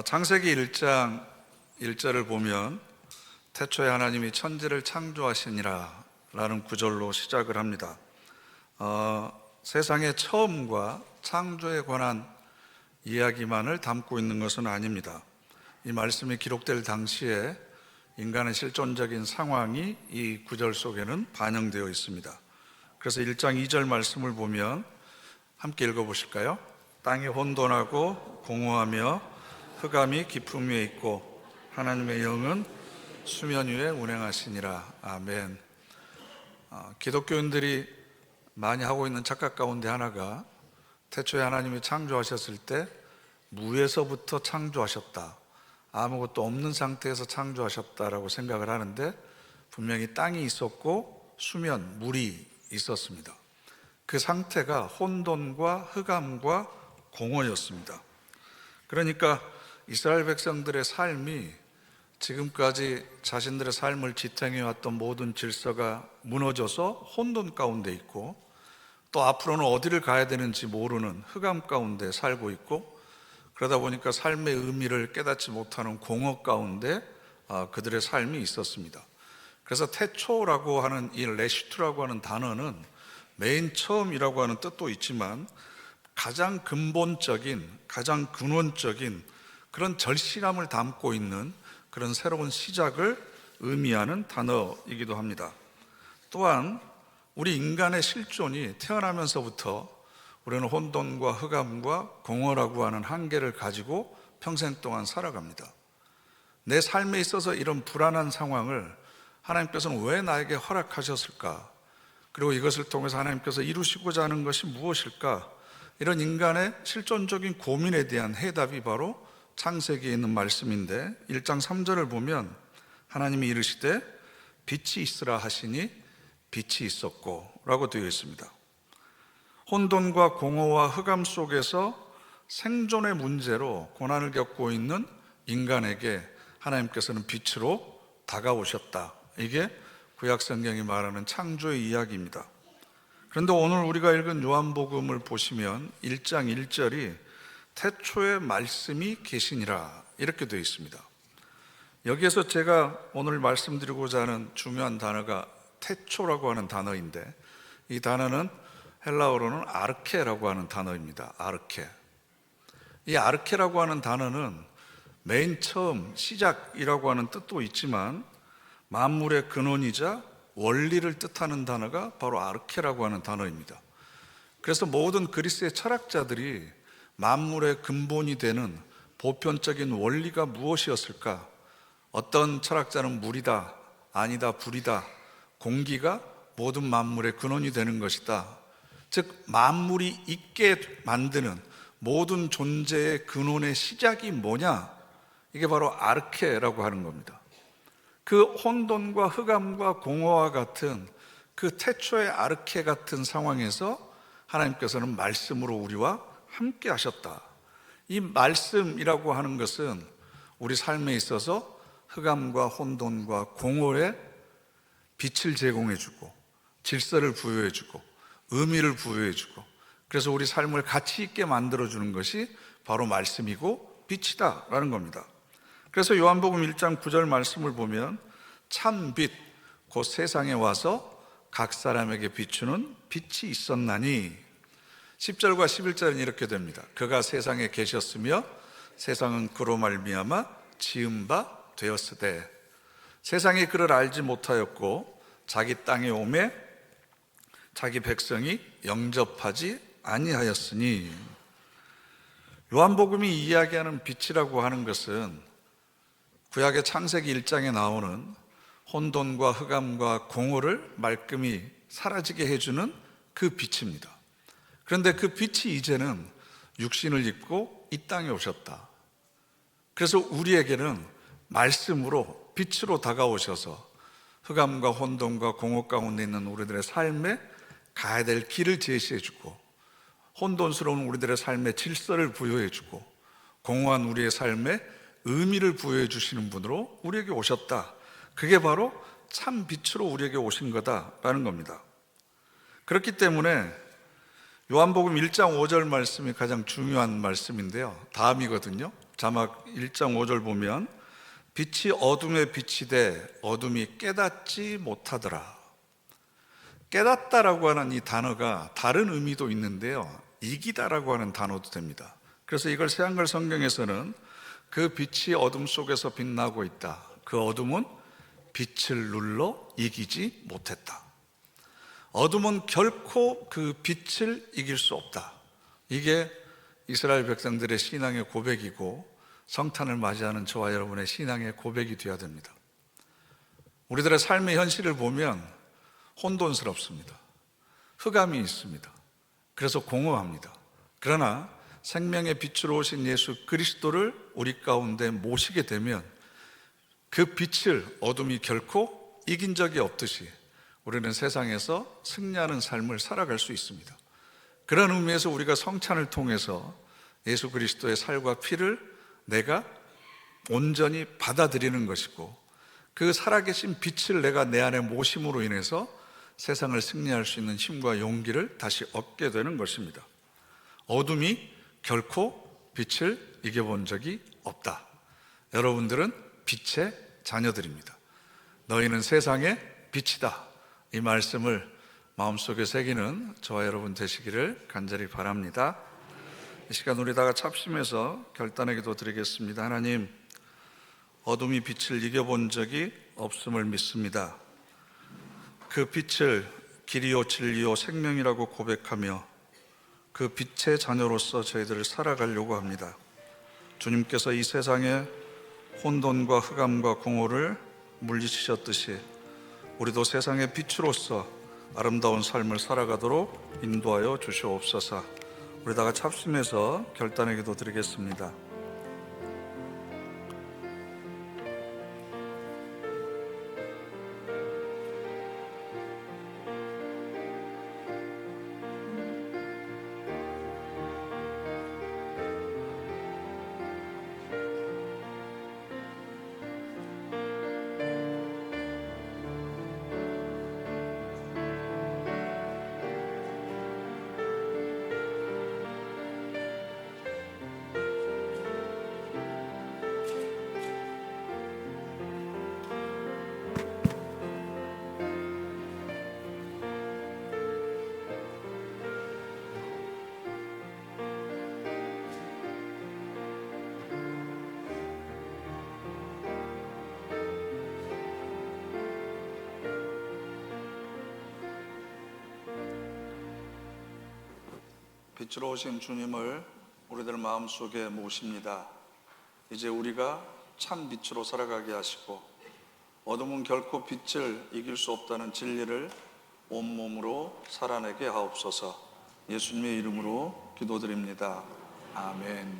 창세기 1장 1절을 보면 태초에 하나님이 천지를 창조하시니라 라는 구절로 시작을 합니다. 세상의 처음과 창조에 관한 이야기만을 담고 있는 것은 아닙니다. 이 말씀이 기록될 당시에 인간의 실존적인 상황이 이 구절 속에는 반영되어 있습니다. 그래서 1장 2절 말씀을 보면 함께 읽어보실까요? 땅이 혼돈하고 공허하며 흑암이 깊음 위에 있고 하나님의 영은 수면 위에 운행하시니라. 아멘. 기독교인들이 많이 하고 있는 착각 가운데 하나가 태초에 하나님이 창조하셨을 때 무에서부터 창조하셨다, 아무것도 없는 상태에서 창조하셨다라고 생각을 하는데, 분명히 땅이 있었고 수면, 물이 있었습니다. 그 상태가 혼돈과 흑암과 공허였습니다. 그러니까 이스라엘 백성들의 삶이 지금까지 자신들의 삶을 지탱해왔던 모든 질서가 무너져서 혼돈 가운데 있고, 또 앞으로는 어디를 가야 되는지 모르는 흑암 가운데 살고 있고, 그러다 보니까 삶의 의미를 깨닫지 못하는 공허 가운데 그들의 삶이 있었습니다. 그래서 태초라고 하는 이 레시투라고 하는 단어는 맨 처음이라고 하는 뜻도 있지만 가장 근본적인, 가장 근원적인 그런 절실함을 담고 있는 그런 새로운 시작을 의미하는 단어이기도 합니다. 또한 우리 인간의 실존이 태어나면서부터 우리는 혼돈과 흑암과 공허라고 하는 한계를 가지고 평생 동안 살아갑니다. 내 삶에 있어서 이런 불안한 상황을 하나님께서는 왜 나에게 허락하셨을까? 그리고 이것을 통해서 하나님께서 이루시고자 하는 것이 무엇일까? 이런 인간의 실존적인 고민에 대한 해답이 바로 창세기에 있는 말씀인데, 1장 3절을 보면 하나님이 이르시되 빛이 있으라 하시니 빛이 있었고 라고 되어 있습니다. 혼돈과 공허와 흑암 속에서 생존의 문제로 고난을 겪고 있는 인간에게 하나님께서는 빛으로 다가오셨다. 이게 구약 성경이 말하는 창조의 이야기입니다. 그런데 오늘 우리가 읽은 요한복음을 보시면 1장 1절이 태초에 말씀이 계시니라 이렇게 되어 있습니다. 여기에서 제가 오늘 말씀드리고자 하는 중요한 단어가 태초라고 하는 단어인데, 이 단어는 헬라어로는 아르케라고 하는 단어입니다. 아르케. 이 아르케라고 하는 단어는 맨 처음, 시작이라고 하는 뜻도 있지만 만물의 근원이자 원리를 뜻하는 단어가 바로 아르케라고 하는 단어입니다. 그래서 모든 그리스의 철학자들이 만물의 근본이 되는 보편적인 원리가 무엇이었을까? 어떤 철학자는 물이다, 아니다, 불이다, 공기가 모든 만물의 근원이 되는 것이다. 즉 만물이 있게 만드는 모든 존재의 근원의 시작이 뭐냐? 이게 바로 아르케라고 하는 겁니다. 그 혼돈과 흑암과 공허와 같은 그 태초의 아르케 같은 상황에서 하나님께서는 말씀으로 우리와 함께 하셨다. 이 말씀이라고 하는 것은 우리 삶에 있어서 흑암과 혼돈과 공허에 빛을 제공해주고 질서를 부여해주고 의미를 부여해주고, 그래서 우리 삶을 가치 있게 만들어주는 것이 바로 말씀이고 빛이다 라는 겁니다. 그래서 요한복음 1장 9절 말씀을 보면 참 빛, 곧 세상에 와서 각 사람에게 비추는 빛이 있었나니, 10절과 11절은 이렇게 됩니다. 그가 세상에 계셨으며 세상은 그로 말미암아 지은 바 되었으되 세상이 그를 알지 못하였고 자기 땅에 오매 자기 백성이 영접하지 아니하였으니, 요한복음이 이야기하는 빛이라고 하는 것은 구약의 창세기 1장에 나오는 혼돈과 흑암과 공허를 말끔히 사라지게 해주는 그 빛입니다. 그런데 그 빛이 이제는 육신을 입고 이 땅에 오셨다. 그래서 우리에게는 말씀으로 빛으로 다가오셔서 흑암과 혼돈과 공허 가운데 있는 우리들의 삶에 가야 될 길을 제시해주고, 혼돈스러운 우리들의 삶에 질서를 부여해주고, 공허한 우리의 삶에 의미를 부여해 주시는 분으로 우리에게 오셨다. 그게 바로 참 빛으로 우리에게 오신 거다라는 겁니다. 그렇기 때문에 요한복음 1장 5절 말씀이 가장 중요한 말씀인데요, 다음이거든요. 자막 1장 5절 보면 빛이 어둠에 비치되 어둠이 깨닫지 못하더라. 깨닫다라고 하는 이 단어가 다른 의미도 있는데요, 이기다라고 하는 단어도 됩니다. 그래서 이걸 새한글 성경에서는 그 빛이 어둠 속에서 빛나고 있다, 그 어둠은 빛을 눌러 이기지 못했다. 어둠은 결코 그 빛을 이길 수 없다. 이게 이스라엘 백성들의 신앙의 고백이고 성탄을 맞이하는 저와 여러분의 신앙의 고백이 되어야 됩니다. 우리들의 삶의 현실을 보면 혼돈스럽습니다. 흑암이 있습니다. 그래서 공허합니다. 그러나 생명의 빛으로 오신 예수 그리스도를 우리 가운데 모시게 되면 그 빛을 어둠이 결코 이긴 적이 없듯이 우리는 세상에서 승리하는 삶을 살아갈 수 있습니다. 그런 의미에서 우리가 성찬을 통해서 예수 그리스도의 살과 피를 내가 온전히 받아들이는 것이고, 그 살아계신 빛을 내가 내 안에 모심으로 인해서 세상을 승리할 수 있는 힘과 용기를 다시 얻게 되는 것입니다. 어둠이 결코 빛을 이겨본 적이 없다. 여러분들은 빛의 자녀들입니다. 너희는 세상의 빛이다. 이 말씀을 마음속에 새기는 저와 여러분 되시기를 간절히 바랍니다. 이 시간 우리 다 같이 합심해서 결단의 기도 드리겠습니다. 하나님, 어둠이 빛을 이겨본 적이 없음을 믿습니다. 그 빛을 길이요 진리요 생명이라고 고백하며 그 빛의 자녀로서 저희들을 살아가려고 합니다. 주님께서 이 세상의 혼돈과 흑암과 공허를 물리치셨듯이 우리도 세상의 빛으로서 아름다운 삶을 살아가도록 인도하여 주시옵소서. 우리 다 같이 합심해서 결단의 기도 드리겠습니다. 빛으로 오신 주님을 우리들 마음속에 모십니다. 이제 우리가 참 빛으로 살아가게 하시고 어둠은 결코 빛을 이길 수 없다는 진리를 온몸으로 살아내게 하옵소서. 예수님의 이름으로 기도드립니다. 아멘.